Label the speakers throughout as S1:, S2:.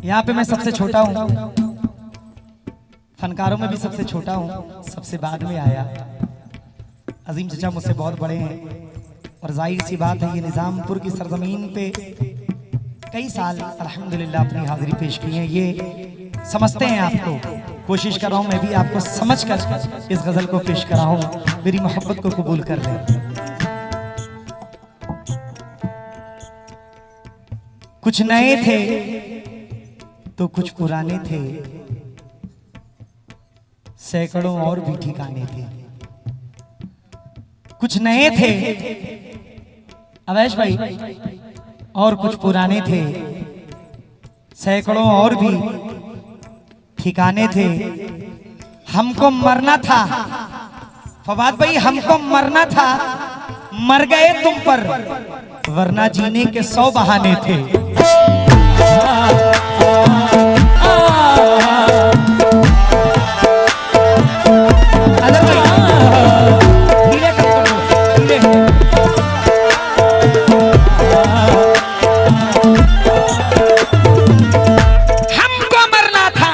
S1: यहाँ पे मैं सबसे छोटा हूँ, फनकारों में भी सबसे छोटा हूँ, सबसे बाद में आया। अजीम चचा मुझसे बहुत बड़े हैं और जाहिर सी बात है ये निज़ामपुर की सरजमीन पे कई साल अल्हम्दुलिल्लाह अपनी हाजिरी पेश की है। ये समझते हैं आपको, कोशिश कर रहा हूँ मैं भी आपको समझ कर इस गजल को पेश कराऊं, मेरी मोहब्बत को कबूल कर लें। कुछ नए थे तो कुछ पुराने थे, सैकड़ों और भी ठिकाने थे। कुछ नए थे अवैश भाई और कुछ पुराने थे, सैकड़ों और भी ठिकाने थे। हमको मरना था फवाद भाई, हमको मरना था, मर गए तुम पर, वरना जीने के 100 बहाने थे। हमको मरना था,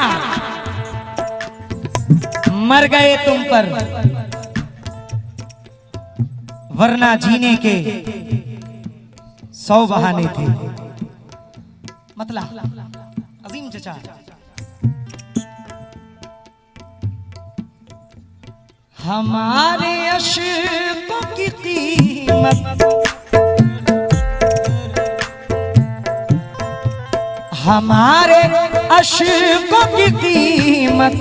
S1: मर गए तुम पर, वरना जीने के 100 बहाने थे। मतलब अजीम चचा हमारे अश्कों की कीमत, हमारे अश्कों की कीमत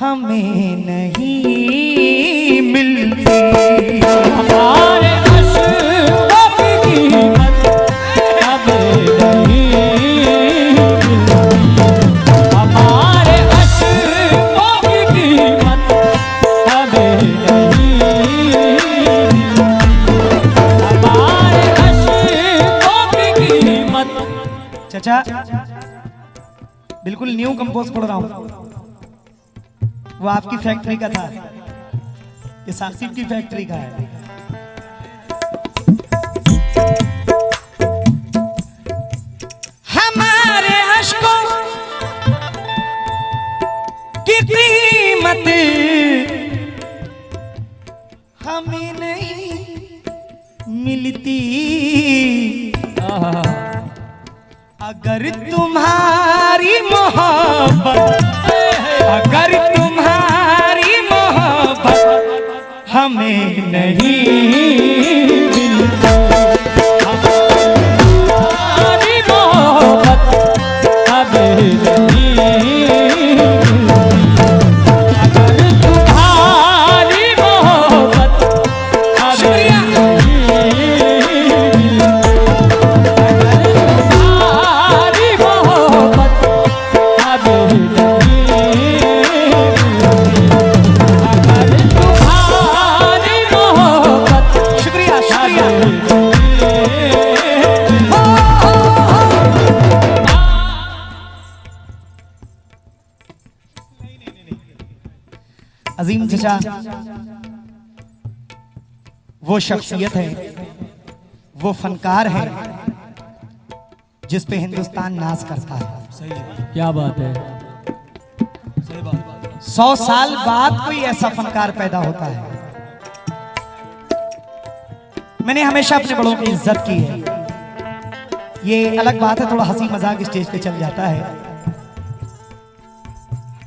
S1: हमें नहीं मिलती।
S2: हमारे अश्कों की कीमत हमें नहीं मिलती। हमारे अश्कों की कीमत हमें नहीं मिलती। हमारे अश्कों की कीमत।
S1: चचा बिल्कुल न्यू कंपोज पढ़ रहा हूं, वो आपकी फैक्ट्री का था, ये सासिफ की फैक्ट्री का है। हमारे अश्कों की कीमत हमें नहीं मिलती। अगर तुम्हारी मोहब्बत, अगर तुम्हारी मोहब्बत हमें नहीं मिलती,
S2: हमारी मोहब्बत हमें नहीं मिलती। अगर तुम्हारी मोहब्बत हमें नहीं मिलती, अगर तुम्हारी मोहब्बत हमें नहीं मिलती, अगर तुम्हारी मोहब्बत
S1: शुक्रिया शुक्रिया। अजीम चचा वो शख्सियत है, वो फनकार है जिस पे हिंदुस्तान नाज करता है।
S2: क्या बात है।
S1: 100 साल बाद कोई ऐसा फनकार पैदा होता है। मैंने हमेशा अपने बड़ों की इज्जत की है। ये अलग बात है, थोड़ा हंसी मजाक स्टेज पे चल जाता है।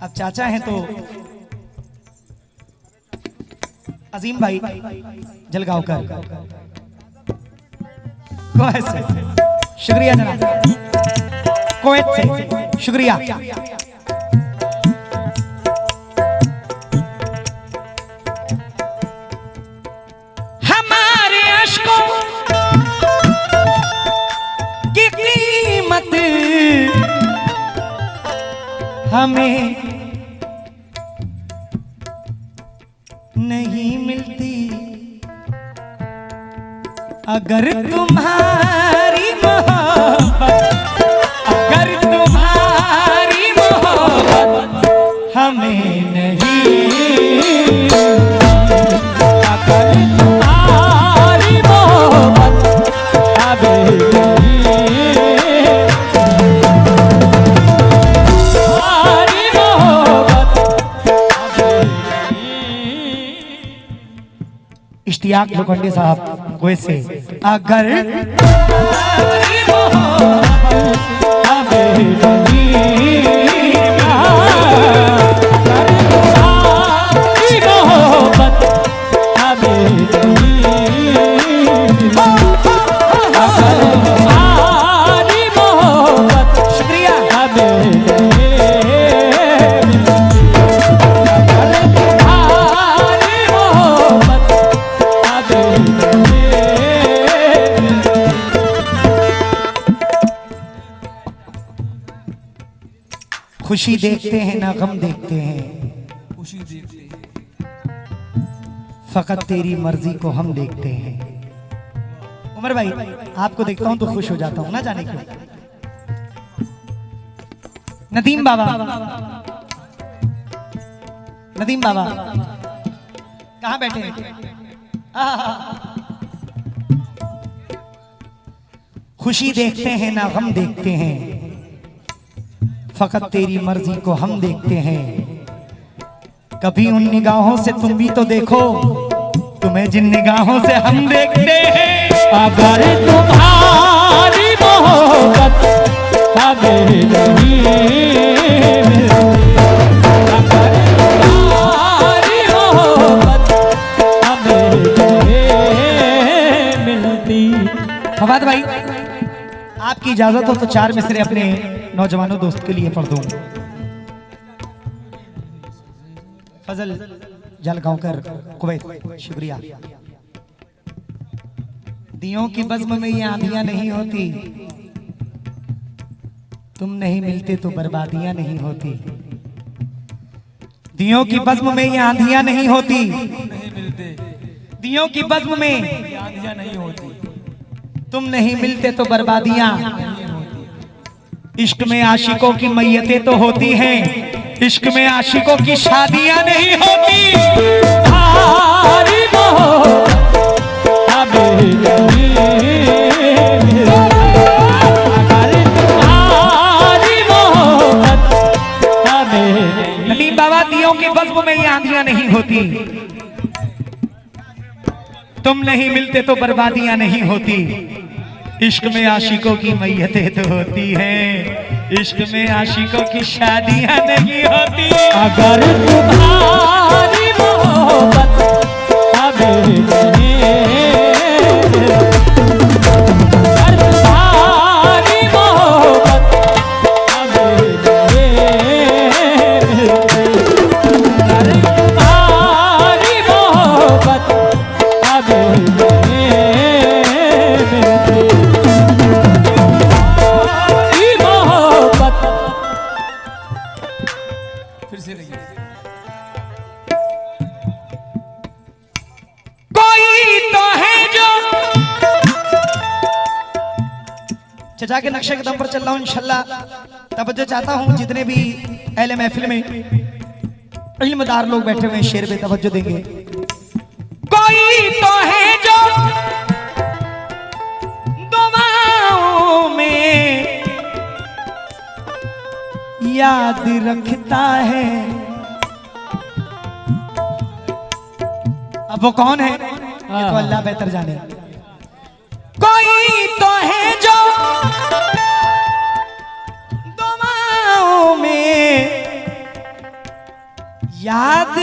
S1: अब चाचा हैं तो अजीम भाई जलगांवकर, कुवैत से, शुक्रिया जनाब, कुवैत से शुक्रिया। हमारे अश्कों की कीमत हमें नहीं मिलती। अगर तुम्हारी मोहब्बत, अगर तुम्हारी मोहब्बत हमें नहीं मिलती, अगर तुम्हारी मोहब्बत हमें नहीं इश्कियाक लोखंडे साहब कोई से अगर खुशी देखते हैं ना गम देखते हैं,
S3: खुशी देखते हैं,
S1: फकत तेरी मर्जी को हम देखते हैं। उमर भाई आपको देखता हूं तो खुश हो जाता हूं, ना जाने क्यों। नदीम बाबा, नदीम बाबा कहां बैठे हैं? खुशी देखते हैं ना गम देखते हैं, फकत तेरी मर्जी को हम देखते हैं। कभी उन निगाहों से तुम भी तो देखो, तुम्हें जिन निगाहों से हम देखते हैं।
S2: अगर तुम्हारी मोहब्बत हमें नहीं मिलती, अगर तुम्हारी मोहब्बत हमें नहीं मिलती।
S1: फवाद भाई आपकी इजाजत हो तो 4 मिसरे अपने नौजवानों दोस्त के लिए पढ़ दूं। फजल जलगांवकर कुवैत, शुक्रिया। दियों की बज़्म में ये आंधियां नहीं होती, तुम नहीं मिलते तो बर्बादियां नहीं होती। दियों की बज़्म में ये आंधियां नहीं होती,
S3: नहीं मिलते,
S1: दियों की बज़्म में
S3: आंधियां नहीं होती,
S1: तुम नहीं मिलते तो बर्बादियां। इश्क में आशिकों की मैयतें तो होती हैं, इश्क में आशिकों की शादियां नहीं होती।
S2: तुम्हारी मोहब्बत हमें नहीं मिलती, अगर तुम्हारी मोहब्बत हमें नहीं।
S1: नदीम बाबा दियों की बज़्म में ये आंधियां नहीं होती, तुम नहीं मिलते तो बर्बादियां नहीं होती। इश्क में आशिकों की मैयतें तो होती हैं, इश्क में आशिकों की शादियां नहीं होती।
S2: अगर तुम्हारी मोहब्बत हमें नहीं मिलती, अगर तुम्हारी मोहब्बत हमें नहीं मिलती, अगर तुम्हारी मोहब्बत हमें नहीं मिलती,
S3: फिर से लगी।
S1: कोई तो है जो चचा के नक्शे के दम पर चल रहा हूं इंशाल्लाह। तवज्जो चाहता हूं जितने भी अहले महफिल में इल्मदार लोग बैठे हुए हैं, शेर पे तवज्जो देंगे। कोई तो है जो दुआओं में याद रखता है। अब वो कौन है ये तो अल्लाह बेहतर जाने। कोई तो है जो दुआओं में याद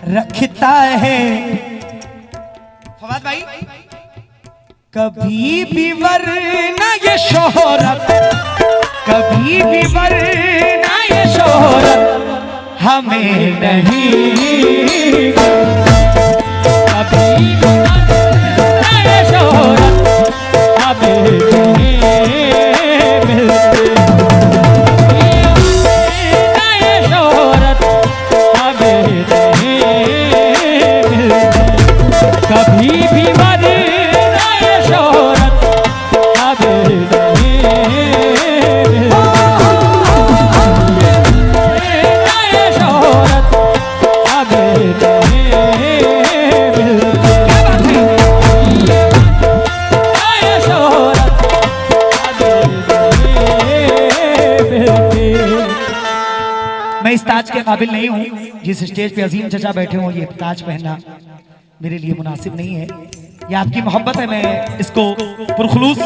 S1: रखता है। फवाद भाई कभी भी वरना ये शोहरत, कभी भी वरना ये शोहरत हमें नहीं,
S2: कभी भी वरना ये शोहरत हमें नहीं मिलती, वरना ये शोहरत हमें नहीं मिलती, कभी भी वरना ये शोहरत हमें नहीं मिलती, वरना ये शोहरत हमें नहीं मिलती, वरना ये शोहरत हमें नहीं मिलती।
S1: मैं इस ताज के काबिल नहीं हूं जिस स्टेज पे अजीम चचा बैठे हों ये ताज पहनना। मेरे लिए मुनासिब नहीं है। ये आपकी मोहब्बत है, मैं इसको पुरखुलूस,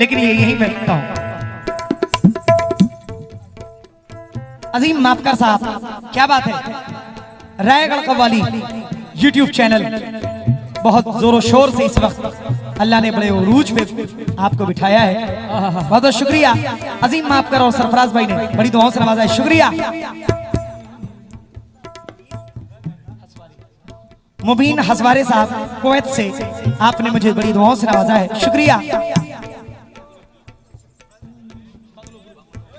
S1: लेकिन ये यही मैं रखता हूं। अजीम माफकर साहब, क्या बात है। रायगढ़ कव्वाली यूट्यूब चैनल बहुत जोरों शोर से इस वक्त अल्लाह ने बड़े उरूज पे आपको बिठाया है। बहुत बहुत शुक्रिया अजीम माफकर और सरफराज भाई ने बड़ी दुआओं से नवाजा है। शुक्रिया। मुबीन हसवारे साहब कुवैत से, आपने मुझे बड़ी दुआओं से नवाजा है। शुक्रिया।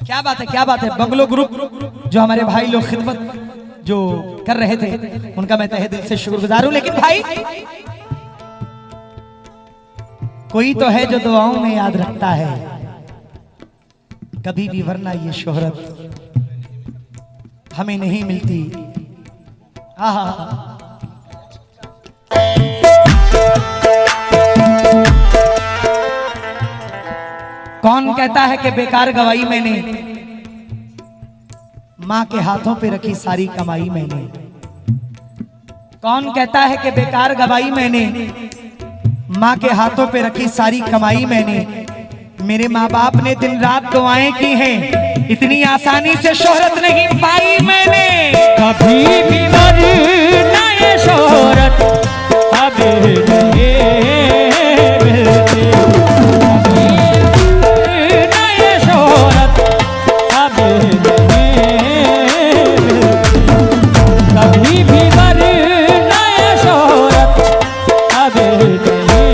S1: क्या बात है, क्या बात है। बंगलो ग्रुप जो हमारे भाई लोग खिदमत जो कर रहे थे, उनका मैं तहे दिल से शुक्रगुजार हूं। लेकिन भाई कोई तो है जो दुआओं में याद रखता है कभी भी, वरना ये शोहरत हमें नहीं मिलती। आहा, कौन कहता है कि बेकार गवाई मैंने, मां के हाथों पे रखी सारी कमाई मैंने। कौन कहता है कि बेकार गवाई मैंने, मां के हाथों पे रखी सारी कमाई मैंने। मेरे माँ बाप ने दिन रात दुआएं की हैं, इतनी आसानी से शोहरत नहीं पाई मैंने।
S2: कभी भी मरना ये शोहरत अभी नहीं मिलती। कभी मरना ये शोहरत अभी नहीं मिलती। कभी भी मरना ये शोहरत अभी नहीं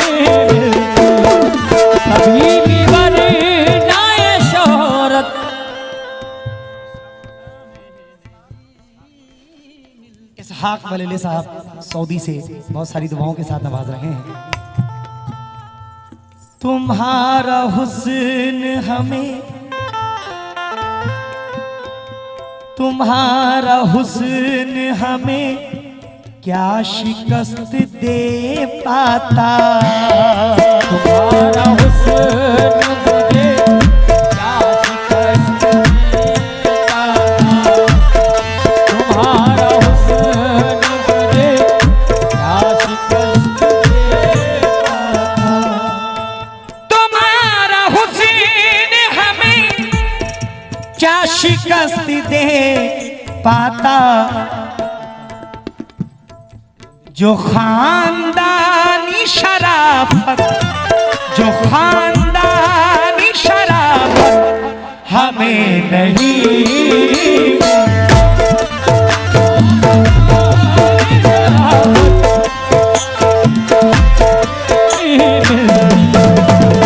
S2: मिलती। कभी भी मरना ये शोहरत।
S1: इसहाक वलीले साहब सऊदी से बहुत सारी दुआओं के साथ नवाज रहे हैं। तुम्हारा हुस्न हमें, तुम्हारा हुस्न हमें क्या शिकस्त दे पाता।
S2: तुम्हारा हुस्न मुझे क्या शिकस्त देता। तुम्हारा हुस्न मुझे क्या शिकस्त देता।
S1: तुम्हारा हुस्न हमें क्या शिकस्त दे पाता। जो खानदानी शराफत, जो खानदानी शराफत हमें नहीं।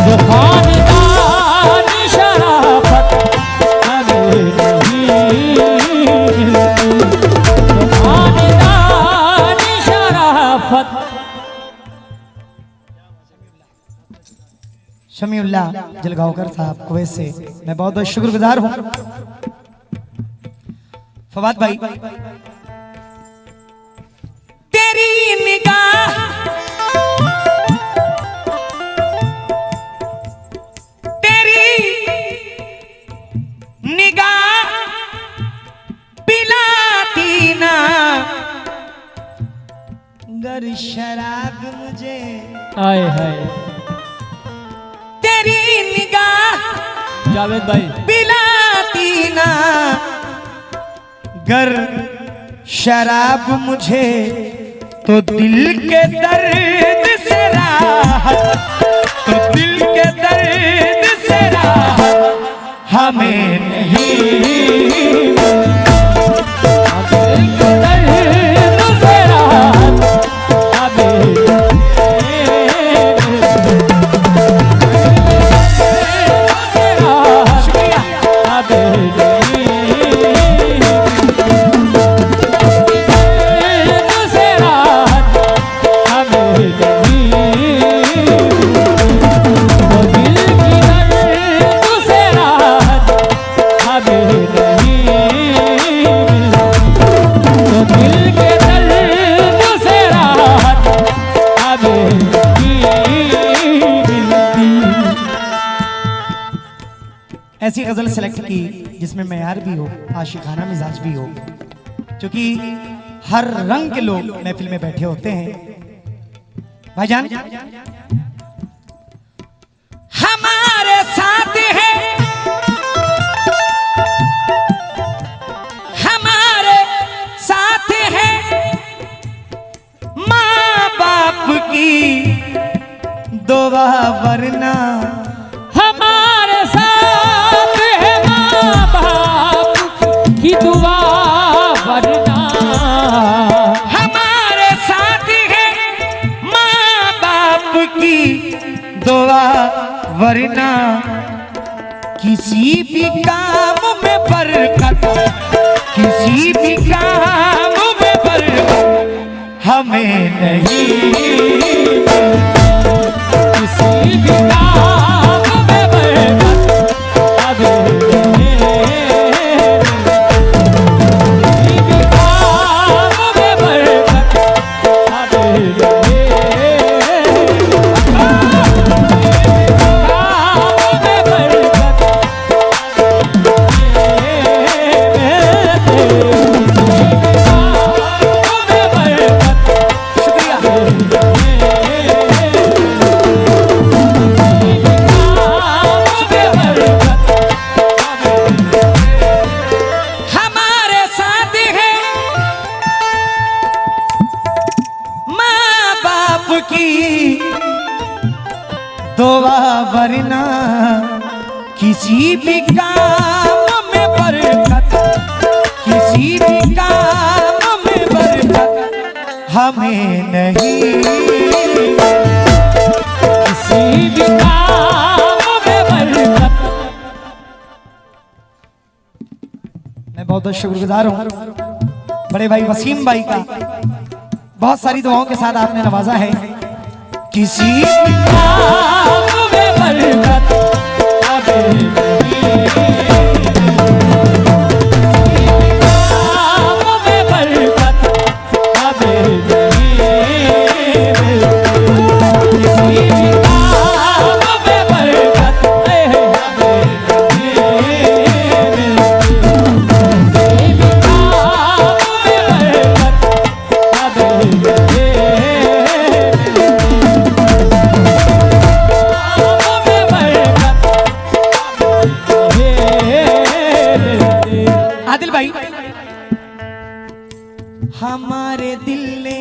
S2: जो खानदानी शराफत हमें नहीं मिलती। जो खानदानी शराफत।
S1: शमीउल्लाह जलगांवकर साहब कुवैत से मैं बहुत बहुत शुक्रगुजार हूं। फवाद भाई, तेरी निगाह, तेरी निगाह पिलाती ना गर शराब मुझे।
S2: आए हाय
S1: तेरी निगाह
S2: जावेद भाई।
S1: पिलाती ना गर शराब मुझे, तो दिल के दर्द से राहत, तो दिल के दर्द से राहत हमें नहीं।
S2: दिल के दर्द से राहत अभी
S1: ऐसी गजल सेलेक्ट की जिसमें मयार भी हो, आशिकाना मिजाज भी हो, क्योंकि हर रंग के लोग महफिल में बैठे होते हैं। भाईजान हमारे साथ है, हमारे साथ है माँ बाप की दुआ, वरना
S2: हमारे साथ है माँ बाप की दुआ, वरना
S1: हमारे साथ है माँ बाप की दुआ, वरना किसी भी काम में बरकत, किसी भी काम में बरकत हमें नहीं,
S2: किसी भी काम में बरकत हमें नहीं, किसी भी काम में बरकत हमें नहीं, काम में बरकत
S1: हमारे साथ है माँ बाप की दुआ, वरना किसी भी काम में बरकत, किसी भी काम में बरकत हमें नहीं,
S2: किसी भी काम में बरकत।
S1: मैं बहुत बहुत शुक्रगुजार हूँ बड़े भाई वसीम भाई का, बहुत सारी दुआओं के साथ आपने नवाजा है। किसी
S2: काम में बरकत हमें नहीं, काम में बरकत हमें नहीं, किसी भी काम में बरकत हमें नहीं, किसी भी काम में बरकत हमें नहीं।
S1: आदिल भाई हमारे दिल ने,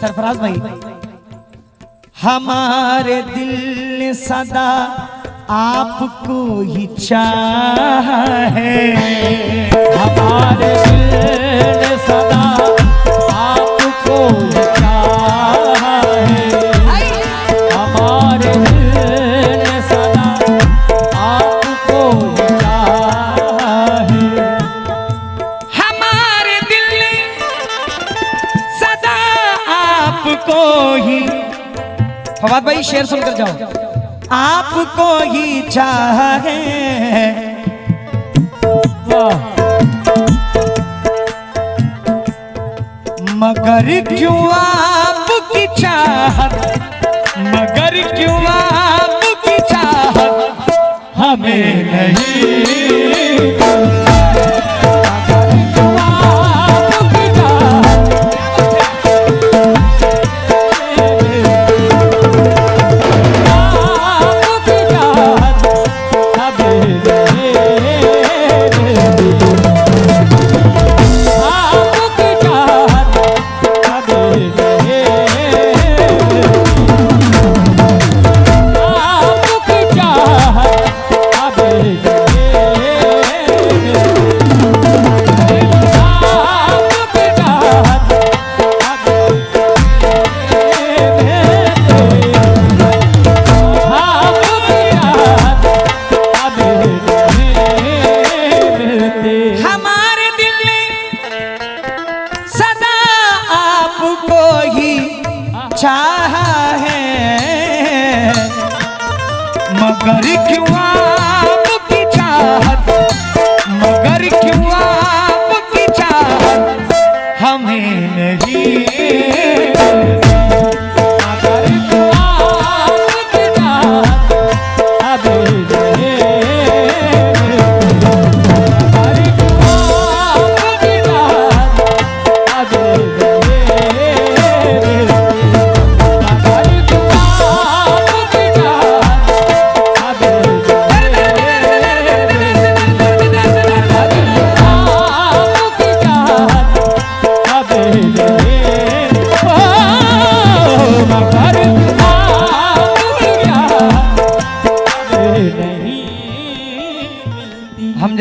S1: सरफराज भाई हमारे दिल ने सदा आपको ही चाहा है,
S2: हमारे दिल ने सदा आपको ही चाहा है, हमारे दिल ने सदा आपको ही चाहा है,
S1: हमारे दिल ने सदा आपको ही, फवाद भाई शेर सुनकर जाओ, आपको ही चाहा है,
S2: वाह
S1: मगर क्यों आपकी चाहत, मगर क्यों आपकी चाहत हमें नहीं,
S2: आपकी चाहत आपकी चाहत हमें नहीं, आपकी चाहत हमें नहीं, आपकी चाहत
S1: मगर क्यों आपकी चाहत, मगर क्यों आपकी चाहत हमें नहीं,
S2: मगर क्यों आपकी चाहत हमें नहीं, मगर क्यों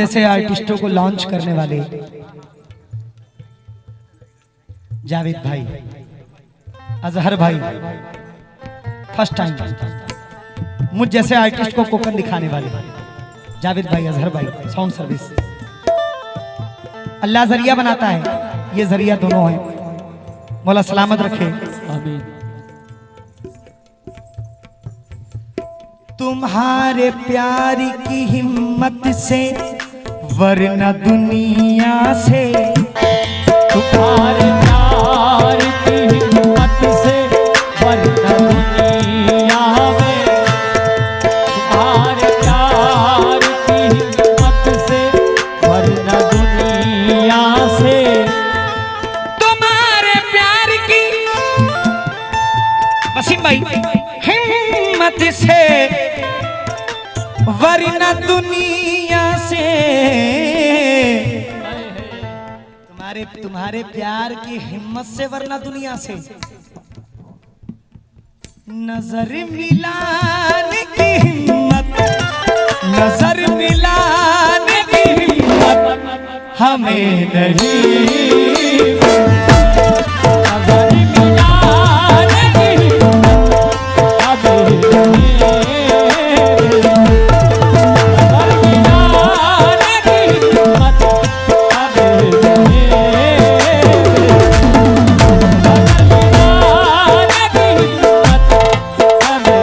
S1: जैसे आर्टिस्टों को लॉन्च करने वाले जावेद भाई, अजहर भाई, फर्स्ट टाइम मुझ जैसे आर्टिस्ट को कोकन दिखाने वाले जावेद भाई, अजहर भाई, साउंड सर्विस। अल्लाह जरिया बनाता है, ये जरिया दोनों हैं। मौला सलामत रखे।
S2: आमीन।
S1: तुम्हारे प्यार की हिम्मत से वरना दुनिया से,
S2: तुम्हारे प्यार की हिम्मत से वरना दुनिया में, तुम्हारे प्यार की हिम्मत से वरना दुनिया से,
S1: तुम्हारे प्यार की वसीम भाई हिम्मत से वरना दुनिया से, तुम्हारे प्यार की हिम्मत से वरना दुनिया से, नजर मिलाने की हिम्मत, नजर मिलाने की हिम्मत हमें नहीं,
S2: नजर मिलाने की हिम्मत हमें नहीं, नजर मिलाने की हिम्मत हमें नहीं, नजर मिलाने की हिम्मत हमें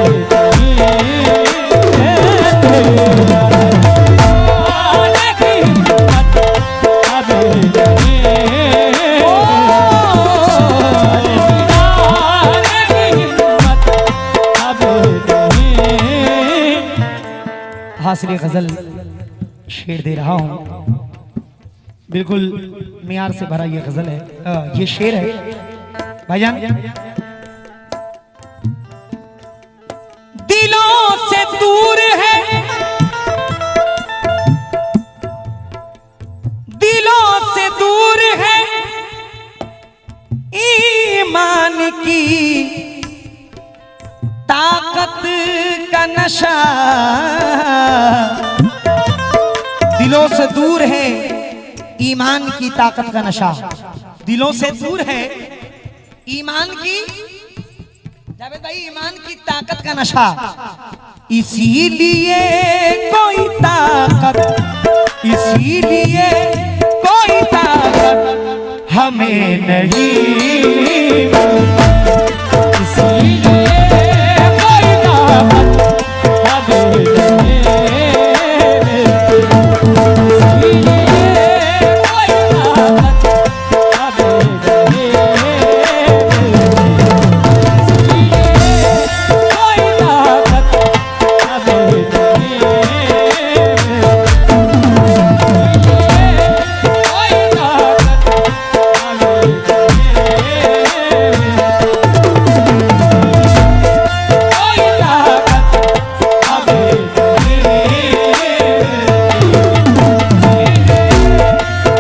S1: हासिल गजल शेर दे रहा हूं, बिल्कुल मियार से भरा ये गजल है, ये शेर है भाईजान। दिलों से दूर है, दिलों से दूर है ईमान की ताकत का नशा, दिलों से दूर है ईमान की ताकत का नशा, दिलों से दूर है ईमान की, जावेद भाई, ईमान की ताकत का नशा, इसीलिए कोई ताकत, इसीलिए कोई ताकत हमें नहीं,
S2: इसीलिए कोई ताकत हमें नहीं, इसीलिए कोई ताकत हमें नहीं, इसीलिए कोई ताकत हमें नहीं,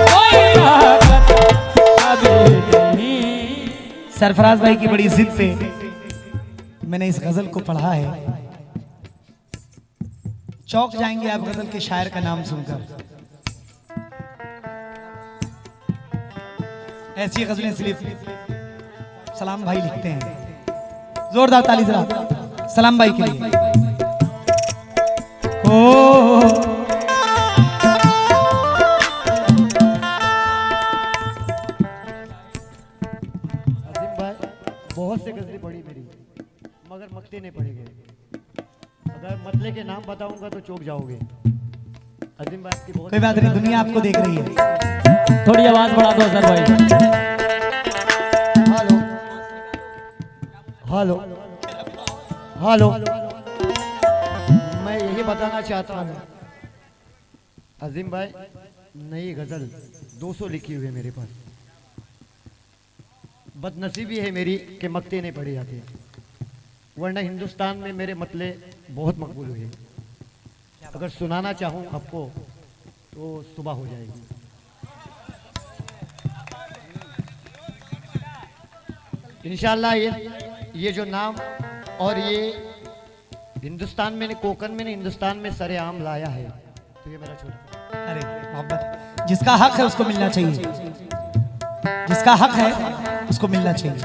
S2: कोई ताकत हमें
S1: सरफराज भाई की बड़ी जिद पे मैंने इस गजल को पढ़ा है। चौक जाएंगे आप गजल के शायर का नाम सुनकर। ऐसी गजलें सिर्फ सलाम भाई लिखते हैं। जोरदार ताली जरा सलाम भाई के लिए। ओ
S4: बहुत से गजलें पढ़ी मेरी, मगर मकते नहीं पढ़े गए। अगर मतले के नाम बताऊंगा तो चौक जाओगे। अजीम भाई की बहुत
S1: कोई बात नहीं, दुनिया आपको देख रही है।
S2: थोड़ी आवाज बढ़ा दो सर भाई।
S4: हेलो हेलो हेलो, मैं यही बताना चाहता हूँ अजीम भाई, नई गजल 200 लिखी हुई है मेरे पास। बदनसीबी है मेरी कि मकते नहीं पढ़े जाते, वरना हिंदुस्तान में मेरे मतले बहुत मकबूल हुए। अगर सुनाना चाहूँ आपको तो सुबह हो जाएगी। इंशाल्लाह ये जो नाम और ये हिंदुस्तान में, कोकन में, हिंदुस्तान में सरेआम लाया है, तो ये मेरा छोटा
S1: अरे मोहब्बत, जिसका हक है उसको मिलना चाहिए, जिसका हक है उसको मिलना चाहिए।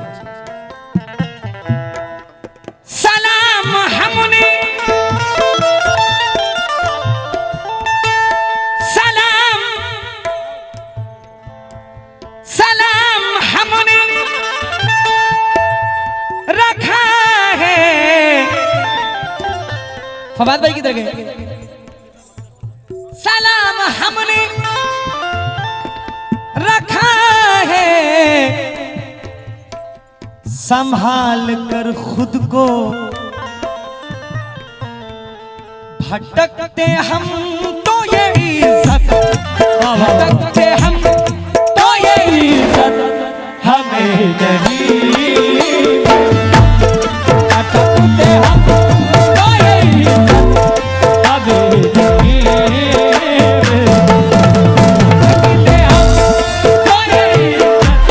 S1: सलाम हमने सलाम सलाम हमने रखा है। फवाद भाई किधर गए? सलाम हमने रखा है, संभाल कर खुद को भटकते हम तो ये इज्जत, भटकते हम तो ये इज्जत हमें नहीं, भटकते हम तो ये इज्जत हमें नहीं, भटकते हम तो ये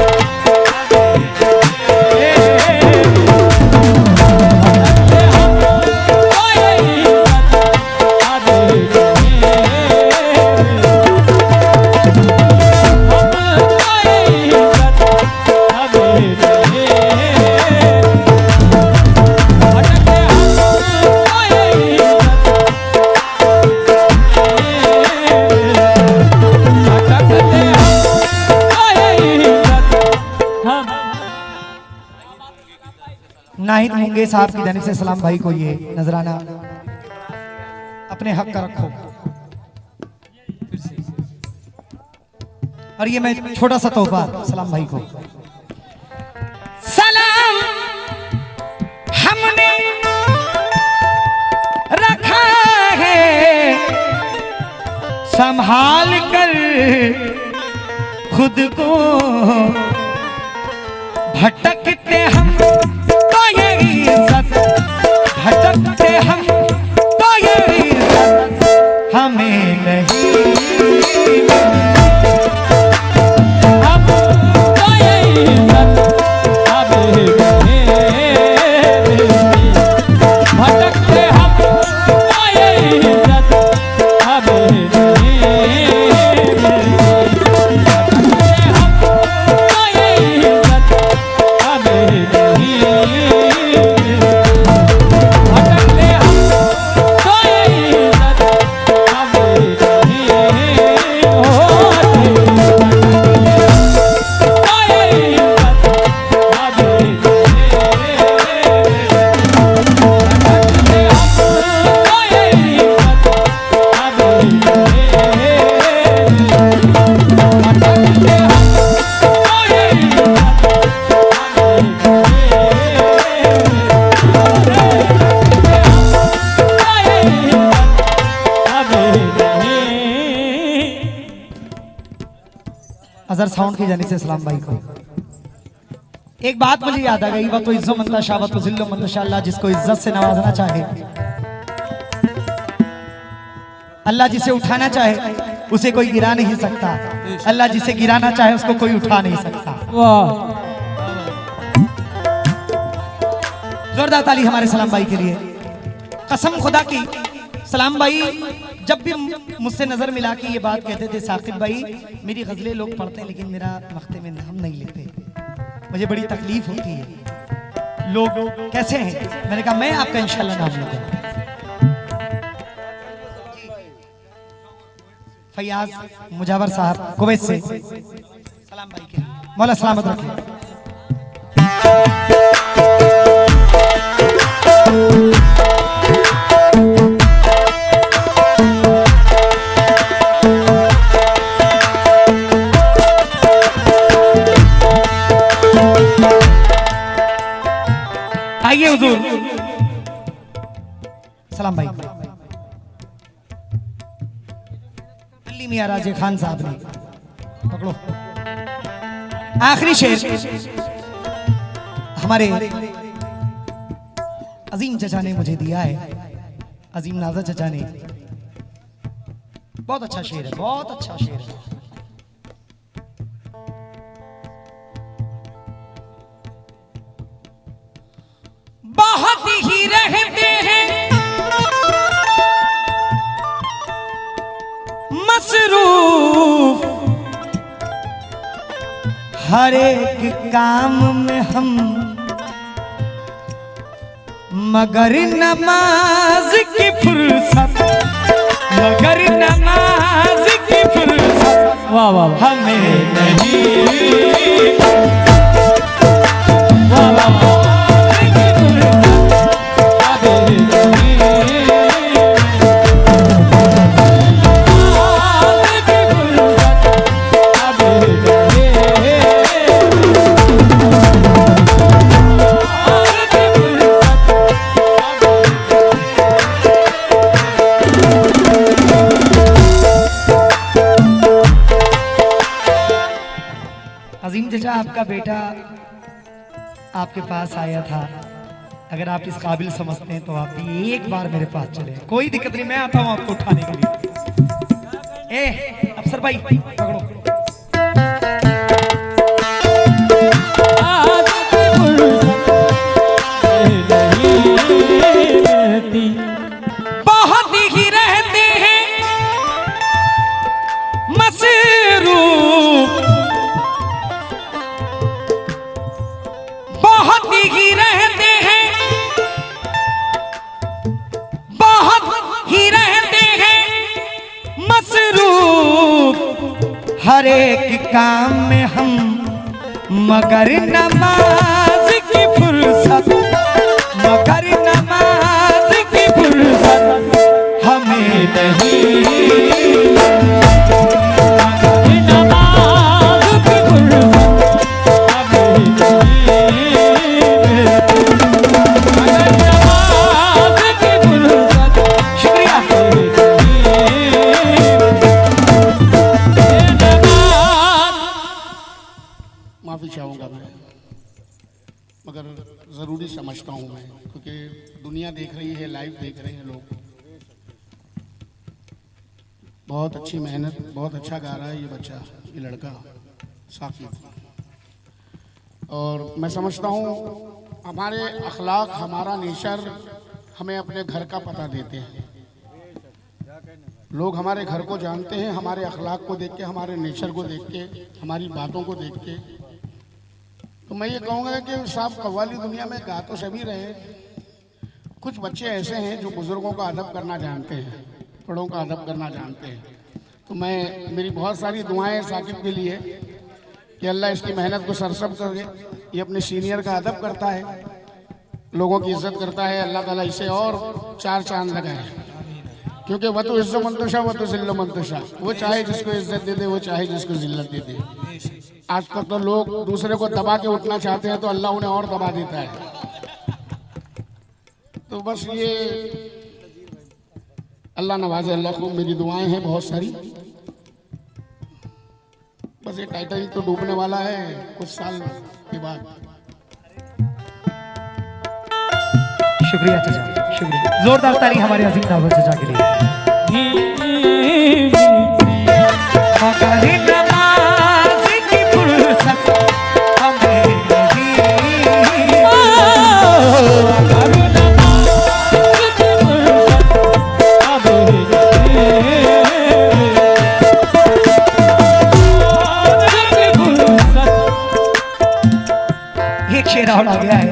S1: नाहिद मुंगे साहब की जानिब से सलाम भाई को ये नजराना अपने हक का रखो। और ये मैं छोटा सा तोहफा सलाम भाई को। सलाम हमने रखा है, संभाल कर खुद को भटकते हम तो ये इज्जत, भटकते हम तो ये इज्जत हमें नहीं,
S2: हम तो ये इज्जत हमें नहीं, भटकते हम तो ये इज्जत हमें नहीं, भटकते हम तो ये इज्जत हमें नहीं, भटकते हम तो ये इज्जत हमें नहीं, हो
S1: अजहर साउंड की जानिब से सलाम भाई को। एक बात मुझे याद आ गई, वह तो इज्जत मंदा शाह तो जिल्लो मंदा अल्लाह जिसको इज्जत से नवाजना चाहे, अल्लाह जिसे उठाना चाहे उसे कोई गिरा नहीं सकता, अल्लाह जिसे गिराना चाहे उसको कोई उठा नहीं सकता।
S2: वाह,
S1: जोरदार ताली हमारे सलाम भाई के लिए। कसम खुदा की, सलाम भाई जब भी मुझसे नजर मिला के ये बात कहते थे, साकिब भाई मेरी गजलें लोग पढ़ते हैं लेकिन मेरा मख्ते में नाम नहीं लिखते, मुझे बड़ी तकलीफ होती है, लोग कैसे हैं? मैंने कहा मैं आपका इंशाल्लाह नाम लूंगा। फैयाज मुजावर साहब कुवैत से सलाम भाई के, मौला सलामत रखे। आइए हुजूर सलाम भाई। अली मियां राजे खान साहब ने पकड़ो आखिरी शेर हमारे अजीम चचा ने मुझे दिया है, अजीम नाज़र चचा ने। बहुत अच्छा शेर है, बहुत अच्छा शेर है। बहुत ही रहते हैं मसरूफ हर एक काम में हम मगर नमाज की फुर्सत, मगर नमाज की फुर्सत
S2: वाह वाह
S1: हमें नहीं।
S2: वाह वाह
S1: अजीम चाचा, आपका बेटा आपके पास आया था, अगर आप इस काबिल समझते हैं तो आप भी एक बार मेरे पास चले। कोई दिक्कत नहीं, मैं आता हूँ आपको उठाने के लिए। ए अफसर भाई पकड़ो। बहुत ही रहते हैं मसरूफ, बहुत ही रहते हैं, बहुत ही रहते हैं मसरूफ हर एक काम में हम, मगर नमाज की फुर्सत, मगर नमाज की फुर्सत हमें नहीं।
S5: माफ़ी चाहूँगा मैं, मगर ज़रूरी समझता हूँ मैं, क्योंकि दुनिया देख रही है, लाइव देख रहे हैं लोग। बहुत अच्छी मेहनत, बहुत अच्छा गा रहा है ये बच्चा, ये लड़का साकिब। और मैं समझता हूँ हमारे अखलाक, हमारा नेचर हमें अपने घर का पता देते हैं। लोग हमारे घर को जानते हैं हमारे अखलाक को देख के, हमारे नेचर को देख के, हमारी बातों को देख के। तो मैं ये कहूँगा कि साहब कव्वाली दुनिया में गा तो सभी रहे, कुछ बच्चे ऐसे हैं जो बुज़ुर्गों का अदब करना जानते हैं, बड़ों का अदब करना जानते हैं। तो मैं, मेरी बहुत सारी दुआएं हैं साकिब के लिए कि अल्लाह इसकी मेहनत को सरसब कर दे। ये अपने सीनियर का अदब करता है, लोगों की इज्जत करता है, अल्लाह ताला इसे और चार चांद लगाए, क्योंकि वह तो इज्जत मंतशा, वह तो जिल्ल मंतशा, वो चाहे जिसको इज्जत दे दे, वो चाहे जिसको जिल्लत दे दे। आज तक तो लोग दूसरे को दबा के उठना चाहते हैं तो अल्लाह उन्हें और दबा देता है। तो बस ये अल्लाह नवाजे, अल्लाह को मेरी दुआएं हैं बहुत सारी। बस ये टाइटल तो डूबने वाला है कुछ साल के बाद।
S1: शुक्रिया चाचा, शुक्रिया। जोरदार ताली हमारे अजीम नाज़र चाचा के लिए। मगर नमाज की फुर्सत हमें नहीं। एक शेर और आ गया है।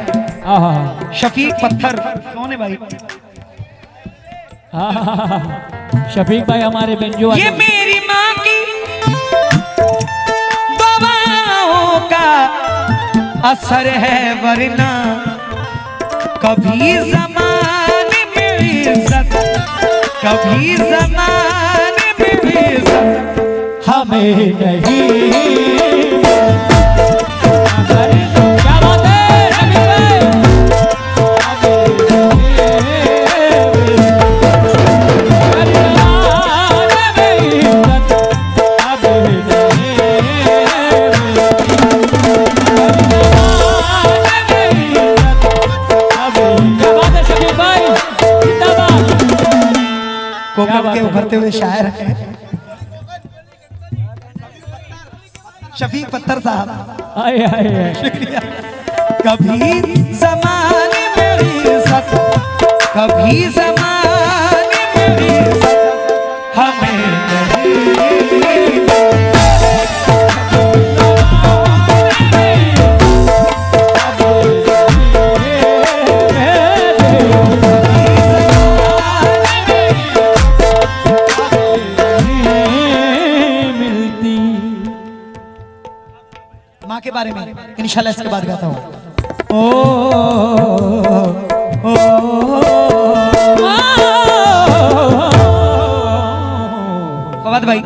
S1: शफीक पत्थर कौन है भाई?
S2: शफीक भाई हमारे बेंजो।
S1: ये मेरी माँ की दवाओं का असर है, वरना कभी ज़माने में इज्जत, कभी ज़माने में इज्जत हमें नहीं।
S2: क्या बात है रवि भाई?
S1: कोकब के उभरते हुए शायर हैं शफीक पत्थर साहब।
S2: आए आए
S1: शुक्रिया। कभी ज़माने में इज्जत, कभी ज़माने में इज्जत हमें नहीं। के बारे में इंशाल्लाह इसके बाद गाता हूँ। फवाद भाई